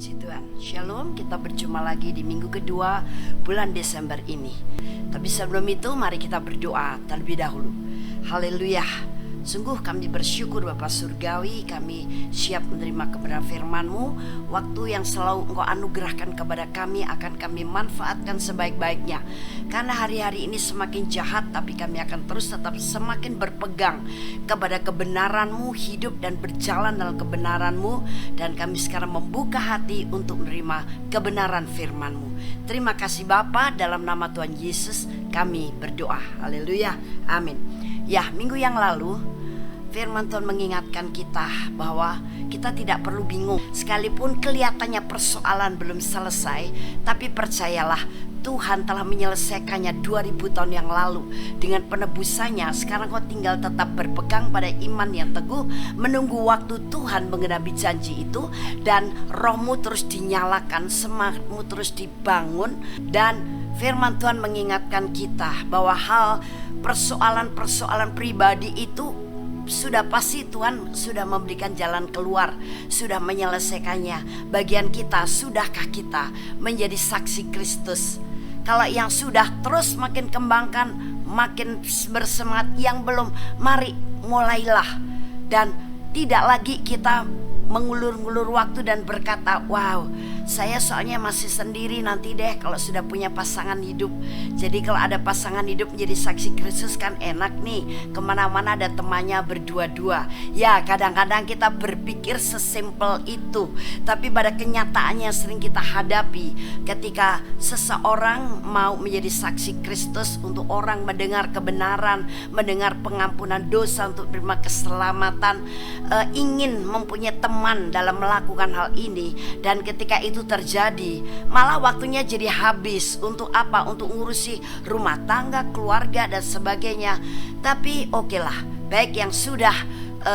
Puji Tuhan. Shalom, kita berjumpa lagi di minggu kedua bulan Desember ini. Tapi sebelum itu mari kita berdoa terlebih dahulu. Haleluya. Sungguh kami bersyukur Bapa Surgawi, kami siap menerima kebenaran firman-Mu. Waktu yang selalu Engkau anugerahkan kepada kami akan kami manfaatkan sebaik-baiknya. Karena hari-hari ini semakin jahat, tapi kami akan terus tetap semakin berpegang kepada kebenaran-Mu, hidup dan berjalan dalam kebenaran-Mu. Dan kami sekarang membuka hati untuk menerima kebenaran firman-Mu. Terima kasih Bapa, dalam nama Tuhan Yesus kami berdoa. Haleluya, amin. Ya, minggu yang lalu firman Tuhan mengingatkan kita bahwa kita tidak perlu bingung. Sekalipun kelihatannya persoalan belum selesai, tapi percayalah Tuhan telah menyelesaikannya 2000 tahun yang lalu. Dengan penebusannya, sekarang kau tinggal tetap berpegang pada iman yang teguh, menunggu waktu Tuhan menggenapi janji itu. Dan rohmu terus dinyalakan, semangatmu terus dibangun. Dan firman Tuhan mengingatkan kita bahwa hal persoalan-persoalan pribadi itu sudah pasti Tuhan sudah memberikan jalan keluar, sudah menyelesaikannya. Bagian kita, sudahkah kita menjadi saksi Kristus? Kalau yang sudah, terus makin kembangkan, makin bersemangat. Yang belum, mari mulailah. Dan tidak lagi kita mengulur-ngulur waktu dan berkata, wow, saya soalnya masih sendiri, nanti deh kalau sudah punya pasangan hidup. Jadi kalau ada pasangan hidup menjadi saksi Kristus kan enak nih, kemana-mana ada temannya berdua-dua. Ya, kadang-kadang kita berpikir sesimpel itu. Tapi pada kenyataannya sering kita hadapi ketika seseorang mau menjadi saksi Kristus untuk orang mendengar kebenaran, mendengar pengampunan dosa, untuk menerima keselamatan, ingin mempunyai teman dalam melakukan hal ini. Dan ketika itu terjadi, malah waktunya jadi habis. Untuk apa? Untuk ngurusi rumah tangga, keluarga dan sebagainya. Tapi oke lah, baik yang sudah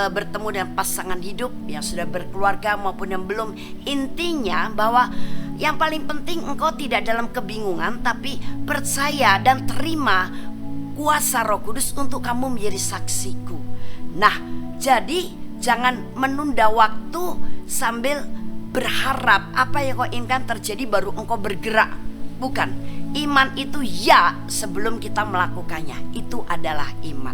bertemu dengan pasangan hidup, yang sudah berkeluarga maupun yang belum. Intinya bahwa yang paling penting engkau tidak dalam kebingungan, tapi percaya dan terima kuasa Roh Kudus untuk kamu menjadi saksiku. Nah, jadi jangan menunda waktu sambil berharap apa yang kau inginkan terjadi baru engkau bergerak. Bukan. Iman itu ya sebelum kita melakukannya. Itu adalah iman.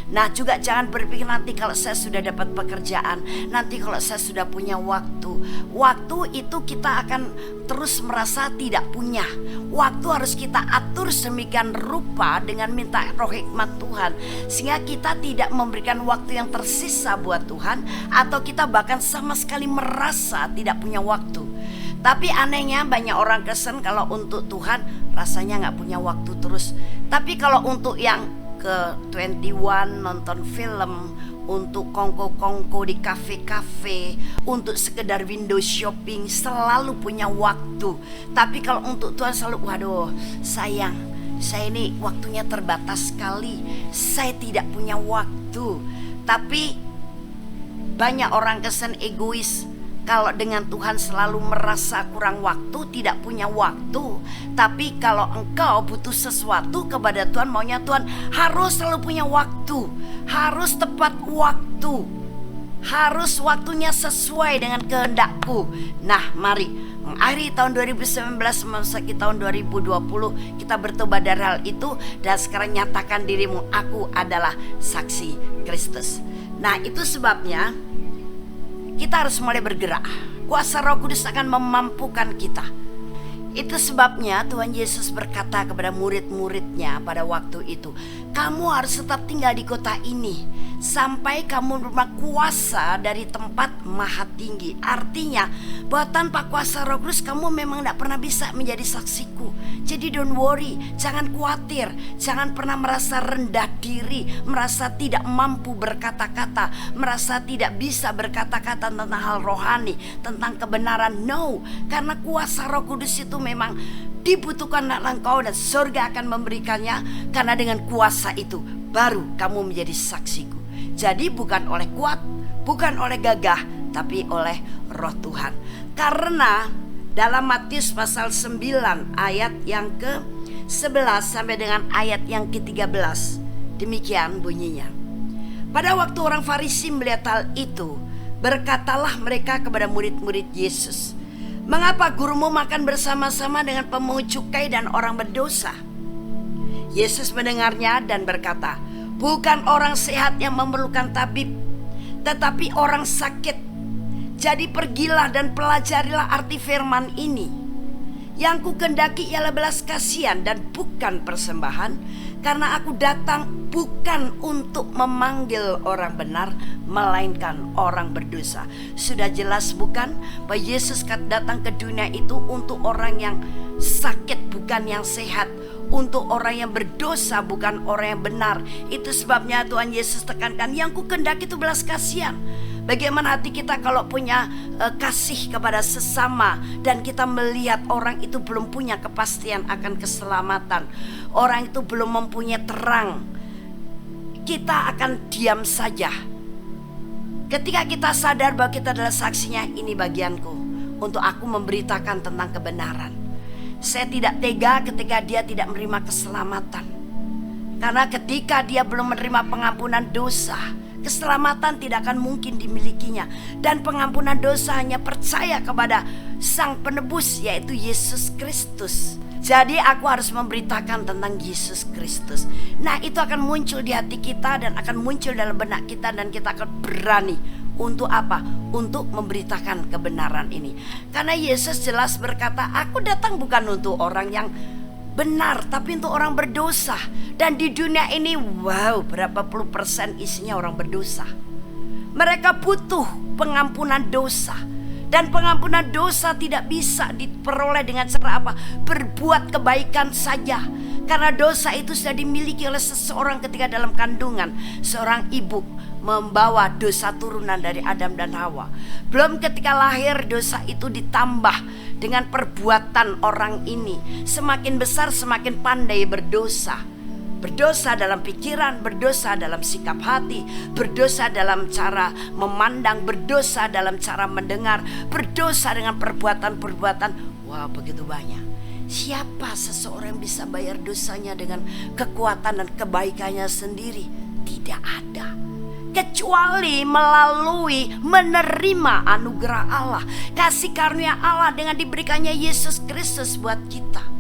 Nah, juga jangan berpikir nanti kalau saya sudah dapat pekerjaan, nanti kalau saya sudah punya waktu. Waktu itu kita akan terus merasa tidak punya. Waktu harus kita atur sedemikian rupa dengan minta roh hikmat Tuhan, sehingga kita tidak memberikan waktu yang tersisa buat Tuhan, atau kita bahkan sama sekali merasa tidak punya waktu. Tapi anehnya banyak orang Kristen kalau untuk Tuhan rasanya gak punya waktu terus. Tapi kalau untuk yang ke 21 nonton film, untuk kongko-kongko di kafe-kafe, untuk sekedar window shopping, selalu punya waktu. Tapi kalau untuk Tuhan selalu, waduh sayang, saya ini waktunya terbatas sekali, saya tidak punya waktu. Tapi banyak orang Kristen egois. Kalau dengan Tuhan selalu merasa kurang waktu, tidak punya waktu. Tapi kalau engkau butuh sesuatu kepada Tuhan, maunya Tuhan, harus selalu punya waktu, harus tepat waktu, harus waktunya sesuai dengan kehendakku. Nah, mari mengakhiri tahun 2019 memasuki tahun 2020, kita bertobat dari hal itu. Dan sekarang nyatakan dirimu, aku adalah saksi Kristus. Nah, itu sebabnya kita harus mulai bergerak. Kuasa Roh Kudus akan memampukan kita. Itu sebabnya Tuhan Yesus berkata kepada murid-muridnya pada waktu itu, kamu harus tetap tinggal di kota ini sampai kamu menerima kuasa dari tempat maha tinggi. Artinya bahwa tanpa kuasa Roh Kudus kamu memang tidak pernah bisa menjadi saksiku. Jadi don't worry, jangan khawatir, jangan pernah merasa rendah diri, merasa tidak mampu berkata-kata, merasa tidak bisa berkata-kata tentang hal rohani, tentang kebenaran. No, karena kuasa Roh Kudus itu memang dibutuhkan oleh engkau, dan surga akan memberikannya. Karena dengan kuasa itu baru kamu menjadi saksiku. Jadi bukan oleh kuat, bukan oleh gagah, tapi oleh Roh Tuhan. Karena dalam Matius pasal 9 ayat yang ke-11 sampai dengan ayat yang ke-13, demikian bunyinya. Pada waktu orang Farisi melihat hal itu, berkatalah mereka kepada murid-murid Yesus, Mengapa gurumu makan bersama-sama dengan pemungut cukai dan orang berdosa? Yesus mendengarnya dan berkata, bukan orang sehat yang memerlukan tabib, tetapi orang sakit. Jadi pergilah dan pelajarilah arti firman ini. Yang kukendaki ialah belas kasihan dan bukan persembahan, karena aku datang bukan untuk memanggil orang benar, melainkan orang berdosa. Sudah jelas bukan bahwa Yesus datang ke dunia itu untuk orang yang sakit, bukan yang sehat, untuk orang yang berdosa, bukan orang yang benar. Itu sebabnya Tuhan Yesus tekankan, yang kukendaki itu belas kasihan. Bagaimana hati kita kalau punya kasih kepada sesama dan kita melihat orang itu belum punya kepastian akan keselamatan, orang itu belum mempunyai terang, kita akan diam saja. Ketika kita sadar bahwa kita adalah saksinya, ini bagianku untuk aku memberitakan tentang kebenaran. Saya tidak tega ketika dia tidak menerima keselamatan, karena ketika dia belum menerima pengampunan dosa, keselamatan tidak akan mungkin dimilikinya. Dan pengampunan dosa hanya percaya kepada Sang Penebus, yaitu Yesus Kristus. Jadi aku harus memberitakan tentang Yesus Kristus. Nah, itu akan muncul di hati kita dan akan muncul dalam benak kita, dan kita akan berani untuk apa? Untuk memberitakan kebenaran ini. Karena Yesus jelas berkata, aku datang bukan untuk orang yang benar, tapi untuk orang berdosa. Dan di dunia ini, wow, berapa puluh persen isinya orang berdosa. Mereka butuh pengampunan dosa. Dan pengampunan dosa tidak bisa diperoleh dengan cara apa? Berbuat kebaikan saja. Karena dosa itu sudah dimiliki oleh seseorang ketika dalam kandungan. Seorang ibu membawa dosa turunan dari Adam dan Hawa. Belum ketika lahir, dosa itu ditambah dengan perbuatan orang ini. Semakin besar semakin pandai berdosa. Berdosa dalam pikiran, berdosa dalam sikap hati, berdosa dalam cara memandang, berdosa dalam cara mendengar, berdosa dengan perbuatan-perbuatan. Wah, begitu banyak. Siapa seseorang yang bisa bayar dosanya dengan kekuatan dan kebaikannya sendiri? Tidak ada, kecuali melalui menerima anugerah Allah, kasih karunia Allah dengan diberikannya Yesus Kristus buat kita.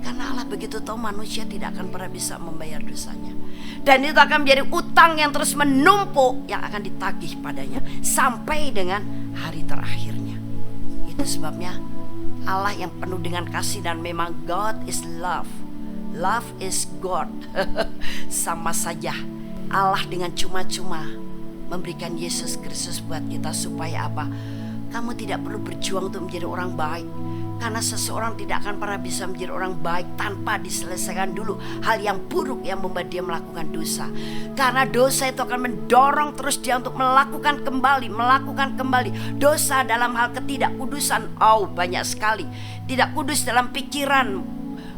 Karena Allah begitu tahu manusia tidak akan pernah bisa membayar dosanya, dan itu akan menjadi utang yang terus menumpuk, yang akan ditagih padanya sampai dengan hari terakhirnya. Itu sebabnya Allah yang penuh dengan kasih, dan memang God is love. Love is God. Sama saja Allah dengan cuma-cuma memberikan Yesus Kristus buat kita supaya apa? Kamu tidak perlu berjuang untuk menjadi orang baik. Karena seseorang tidak akan pernah bisa menjadi orang baik tanpa diselesaikan dulu hal yang buruk yang membuat dia melakukan dosa. Karena dosa itu akan mendorong terus dia untuk melakukan kembali dosa dalam hal ketidakkudusan. Banyak sekali tidak kudus dalam pikiran,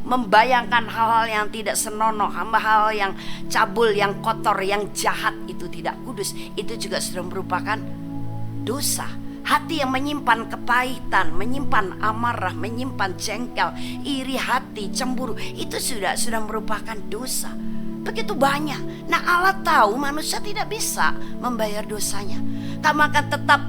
membayangkan hal-hal yang tidak senonoh, hal-hal yang cabul, yang kotor, yang jahat, itu tidak kudus. Itu juga sudah merupakan dosa. Hati yang menyimpan kepahitan, menyimpan amarah, menyimpan jengkel, iri hati, cemburu, itu sudah merupakan dosa. Begitu banyak. Nah, Allah tahu manusia tidak bisa membayar dosanya. Kamu akan tetap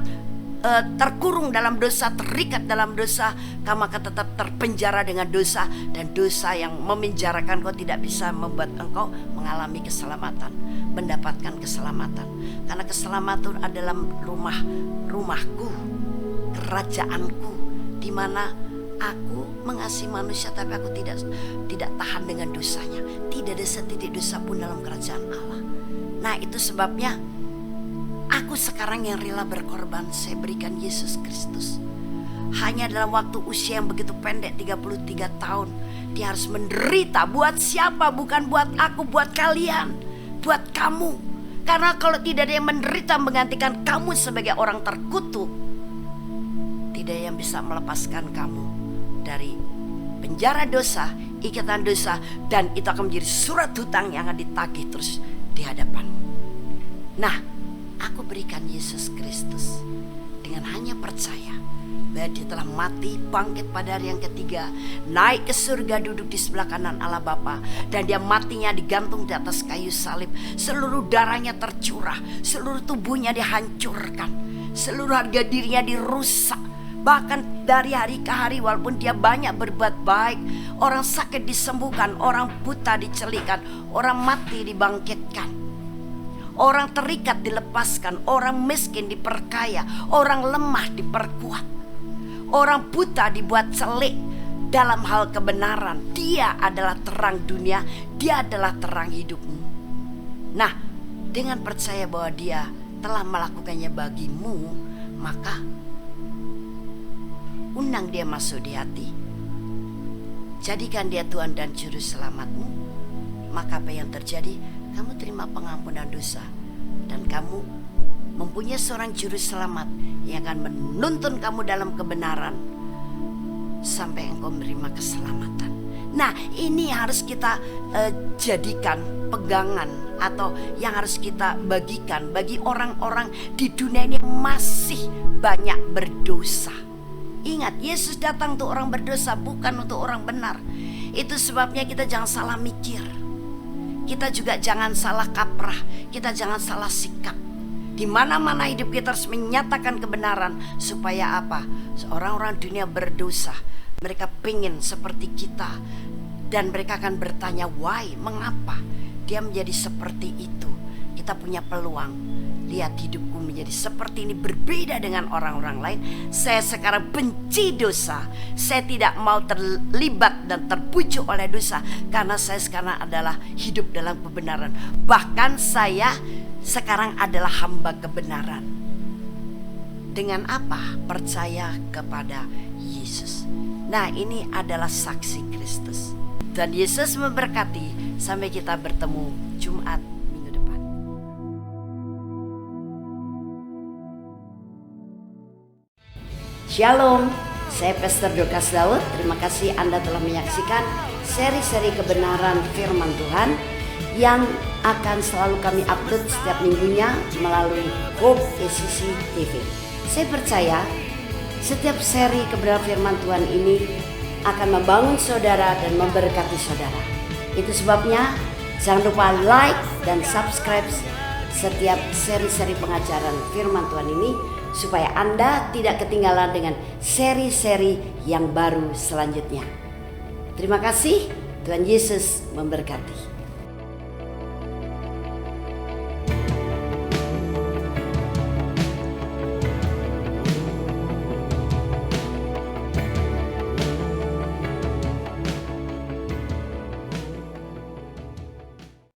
terkurung dalam dosa, terikat dalam dosa. Kamu akan tetap terpenjara dengan dosa, dan dosa yang memenjarakan kau tidak bisa membuat engkau mengalami keselamatan, mendapatkan keselamatan. Karena keselamatan adalah rumahku, kerajaanku, di mana aku mengasihi manusia, tapi aku tidak tahan dengan dosanya. Tidak ada setitik dosa pun dalam kerajaan Allah. Nah, itu sebabnya aku sekarang yang rela berkorban. Saya berikan Yesus Kristus. Hanya dalam waktu usia yang begitu pendek, 33 tahun, dia harus menderita. Buat siapa? Bukan buat aku, buat kalian, buat kamu. Karena kalau tidak ada yang menderita menggantikan kamu sebagai orang terkutuk, tidak ada yang bisa melepaskan kamu dari penjara dosa, ikatan dosa, dan itu akan menjadi surat hutang yang akan ditagih terus di hadapanmu. Nah, aku berikan Yesus Kristus dengan hanya percaya bahwa dia telah mati, bangkit pada hari yang ketiga, naik ke surga, duduk di sebelah kanan Allah Bapa, dan dia matinya digantung di atas kayu salib. Seluruh darahnya tercurah, seluruh tubuhnya dihancurkan, seluruh harga dirinya dirusak, Bahkan dari hari ke hari, walaupun dia banyak berbuat baik, orang sakit disembuhkan, orang buta dicelikan, orang mati dibangkitkan, orang terikat dilepaskan, orang miskin diperkaya, orang lemah diperkuat, orang buta dibuat celik dalam hal kebenaran. Dia adalah terang dunia, dia adalah terang hidupmu. Nah, dengan percaya bahwa dia telah melakukannya bagimu, maka undang dia masuk di hati. Jadikan dia Tuhan dan Juru Selamatmu. Maka apa yang terjadi? Kamu terima pengampunan dosa, dan kamu mempunyai seorang Juru Selamat yang akan menuntun kamu dalam kebenaran sampai engkau menerima keselamatan. Nah, ini harus kita jadikan pegangan, atau yang harus kita bagikan bagi orang-orang di dunia ini yang masih banyak berdosa. Ingat, Yesus datang untuk orang berdosa, bukan untuk orang benar. Itu sebabnya kita jangan salah mikir, kita juga jangan salah kaprah, kita jangan salah sikap. Di mana-mana hidup kita harus menyatakan kebenaran. Supaya apa? Orang-orang dunia berdosa, mereka pengen seperti kita, dan mereka akan bertanya, why? Mengapa dia menjadi seperti itu? Kita punya peluang. Lihat, hidupku menjadi seperti ini, berbeda dengan orang-orang lain. Saya sekarang benci dosa. Saya tidak mau terlibat dan terpujuk oleh dosa, karena saya sekarang adalah hidup dalam kebenaran. Bahkan saya sekarang adalah hamba kebenaran. Dengan apa? Percaya kepada Yesus. Nah, ini adalah saksi Kristus. Dan Yesus memberkati. Sampai kita bertemu Jumat minggu depan. Shalom, saya Pastor Dorcas Daud. Terima kasih Anda telah menyaksikan seri-seri kebenaran firman Tuhan yang akan selalu kami upload setiap minggunya melalui Hope ACC TV. Saya percaya setiap seri kebenaran firman Tuhan ini akan membangun saudara dan memberkati saudara. Itu sebabnya jangan lupa like dan subscribe setiap seri-seri pengajaran firman Tuhan ini, supaya Anda tidak ketinggalan dengan seri-seri yang baru selanjutnya. Terima kasih, Tuhan Yesus memberkati.